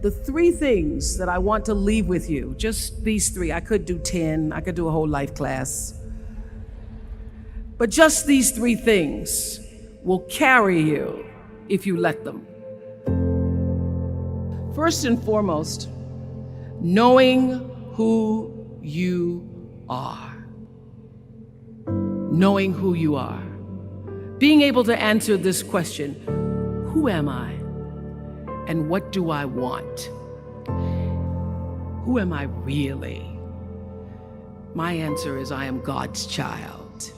the three things that I want to leave with you, just these three. I could do 10, I could do a whole life class. But just these three things will carry you if you let them. First and foremost, knowing who you are. Knowing who you are. Being able to answer this question, who am I? And what do I want? Who am I really? My answer is I am God's child.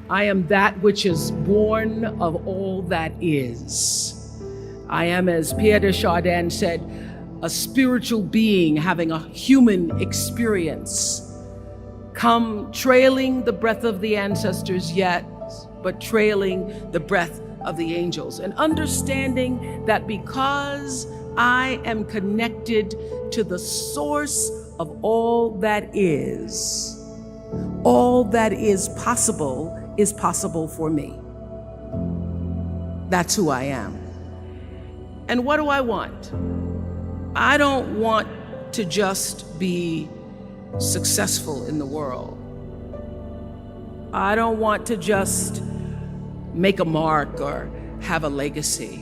I am that which is born of all that is. I am, as Pierre de Chardin said, a spiritual being having a human experience. Come trailing the breath of the ancestors yet, but trailing the breath of the angels, and understanding that because I am connected to the source of all that is possible for me. That's who I am. And what do I want? I don't want to just be successful in the world. I don't want to just make a mark or have a legacy.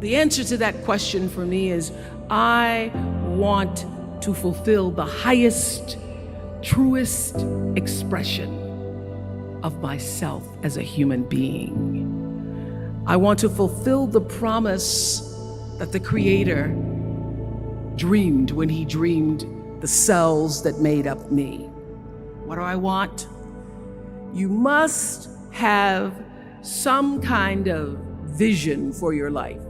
The answer to that question for me is I want to fulfill the highest, truest expression of myself as a human being. I want to fulfill the promise that the Creator dreamed when He dreamed the cells that made up me. What do I want? You must have some kind of vision for your life.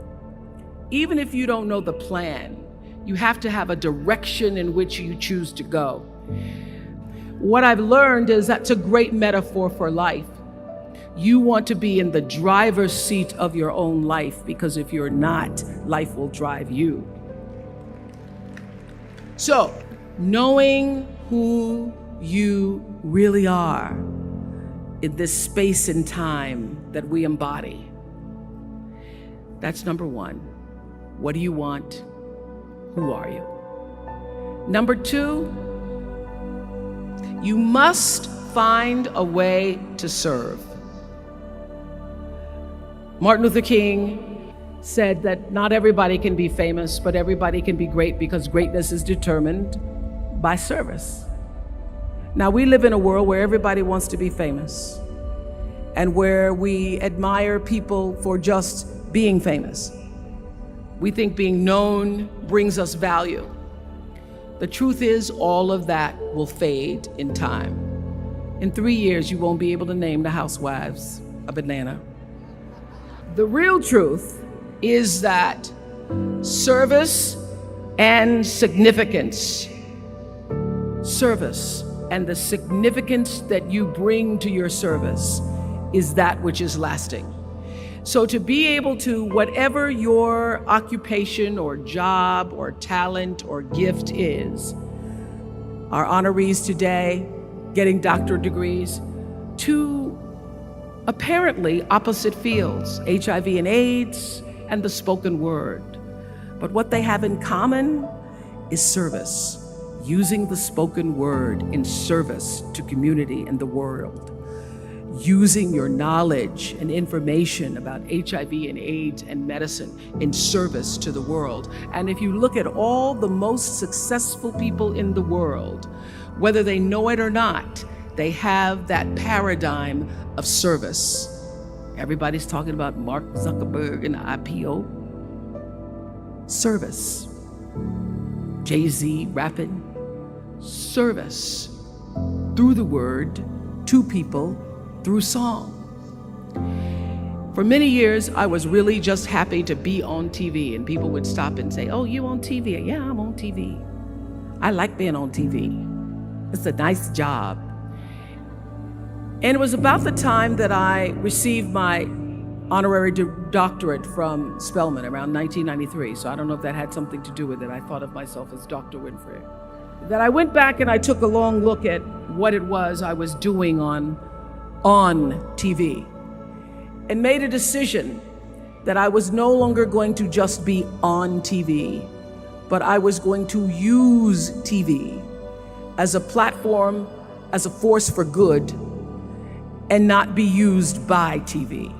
Even if you don't know the plan, you have to have a direction in which you choose to go. What I've learned is that's a great metaphor for life. You want to be in the driver's seat of your own life, because if you're not, life will drive you. So, knowing who you really are in this space and time that we embody. That's number one. What do you want? Who are you? Number two, you must find a way to serve. Martin Luther King said that not everybody can be famous, but everybody can be great, because greatness is determined by service. Now, we live in a world where everybody wants to be famous and where we admire people for just being famous. We think being known brings us value. The truth is, all of that will fade in time. In 3 years, you won't be able to name the housewives of Atlanta. The real truth is that service and significance, service and the significance that you bring to your service is that which is lasting. So to be able to, whatever your occupation or job or talent or gift is, our honorees today getting doctorate degrees, to apparently opposite fields, HIV and AIDS and the spoken word. But what they have in common is service, using the spoken word in service to community and the world. Using your knowledge and information about HIV and AIDS and medicine in service to the world. And if you look at all the most successful people in the world, whether they know it or not, they have that paradigm of service. Everybody's talking about Mark Zuckerberg and IPO. Service. Jay-Z rapping. Service. Through the word, to people, through song. For many years, I was really just happy to be on TV, and people would stop and say, "Oh, you on TV?" "Yeah, I'm on TV. I like being on TV. It's a nice job." And it was about the time that I received my honorary doctorate from Spelman around 1993. So I don't know if that had something to do with it. I thought of myself as Dr. Winfrey. That I went back and I took a long look at what it was I was doing on TV, and made a decision that I was no longer going to just be on TV, but I was going to use TV as a platform, as a force for good, and not be used by TV.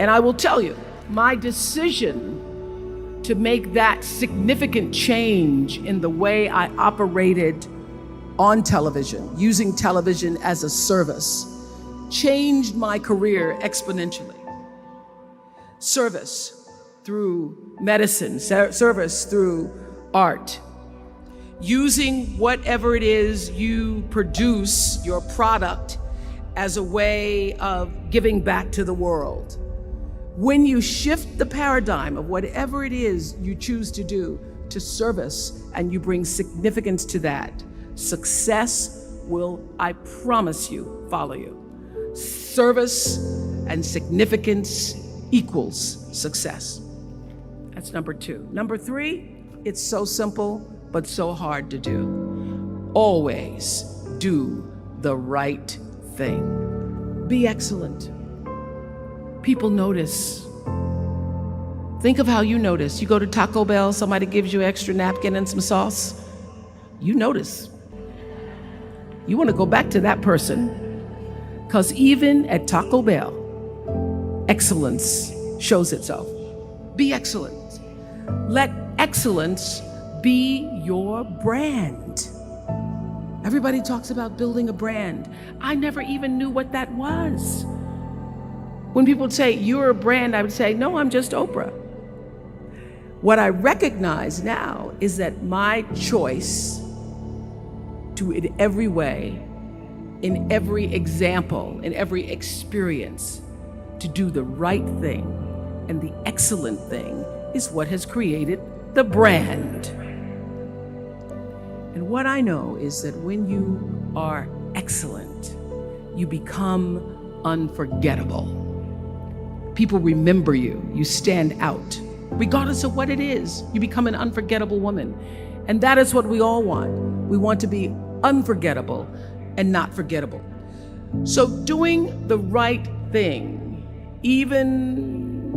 And I will tell you, my decision to make that significant change in the way I operated on television, using television as a service, changed my career exponentially. Service through medicine, service through art, using whatever it is you produce, your product, as a way of giving back to the world. When you shift the paradigm of whatever it is you choose to do to service, and you bring significance to that, success will, I promise you, follow you. Service and significance equals success. That's number 2. Number 3, it's so simple, but so hard to do. Always do the right thing. Be excellent. People notice. Think of how you notice. You go to Taco Bell, somebody gives you an extra napkin and some sauce. You notice. You want to go back to that person. Because even at Taco Bell, excellence shows itself. Be excellent. Let excellence be your brand. Everybody talks about building a brand. I never even knew what that was. When people say, you're a brand, I would say, no, I'm just Oprah. What I recognize now is that my choice to, in every way, in every example, in every experience, to do the right thing and the excellent thing is what has created the brand. And what I know is that when you are excellent, you become unforgettable. People remember you, you stand out. Regardless of what it is, you become an unforgettable woman. And that is what we all want. We want to be unforgettable and not forgettable. So doing the right thing, even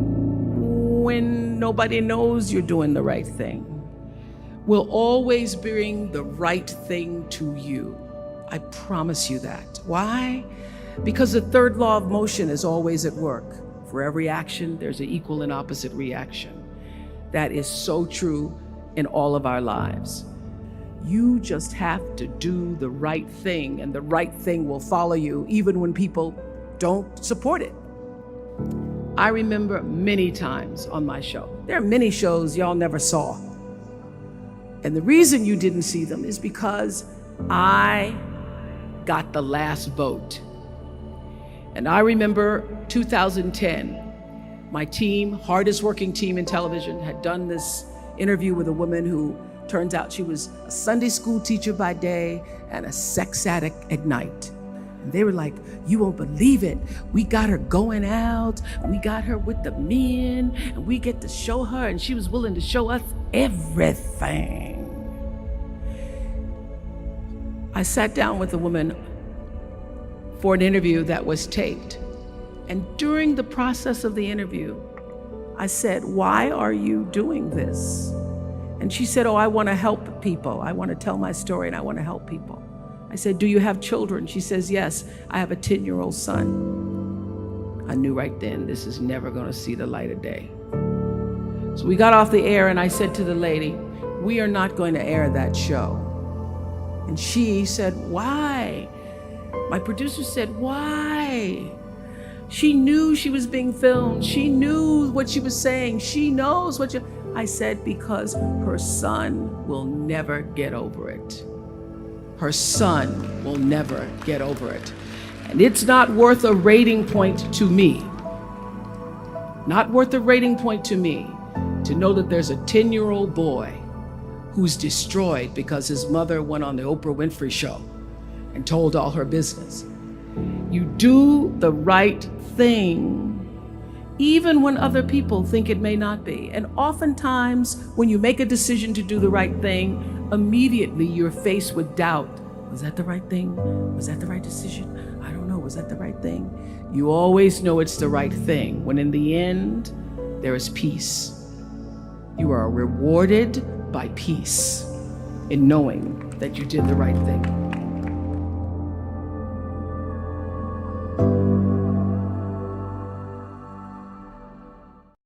when nobody knows you're doing the right thing, will always bring the right thing to you. I promise you that. Why? Because the third law of motion is always at work. For every action, there's an equal and opposite reaction. That is so true in all of our lives. You just have to do the right thing, and the right thing will follow you even when people don't support it. I remember many times on my show. There are many shows y'all never saw. And the reason you didn't see them is because I got the last vote. And I remember 2010, my team, hardest working team in television, had done this interview with a woman who turns out she was a Sunday school teacher by day and a sex addict at night. And they were like, you won't believe it. We got her going out, we got her with the men, and we get to show her, and she was willing to show us everything. I sat down with a woman for an interview that was taped. And during the process of the interview, I said, why are you doing this? And she said, oh, I want to help people. I want to tell my story and I want to help people. I said, do you have children? She says, yes, I have a 10-year-old son. I knew right then, this is never going to see the light of day. So we got off the air and I said to the lady, we are not going to air that show. And she said, why? My producer said, why? She knew she was being filmed. She knew what she was saying. She knows what I said, because her son will never get over it. Her son will never get over it. And it's not worth a rating point to me. Not worth a rating point to me to know that there's a 10-year-old boy who's destroyed because his mother went on the Oprah Winfrey Show and told all her business. You do the right thing, even when other people think it may not be. And oftentimes, when you make a decision to do the right thing, immediately you're faced with doubt. Was that the right thing? Was that the right decision? I don't know, was that the right thing? You always know it's the right thing, when in the end, there is peace. You are rewarded by peace in knowing that you did the right thing.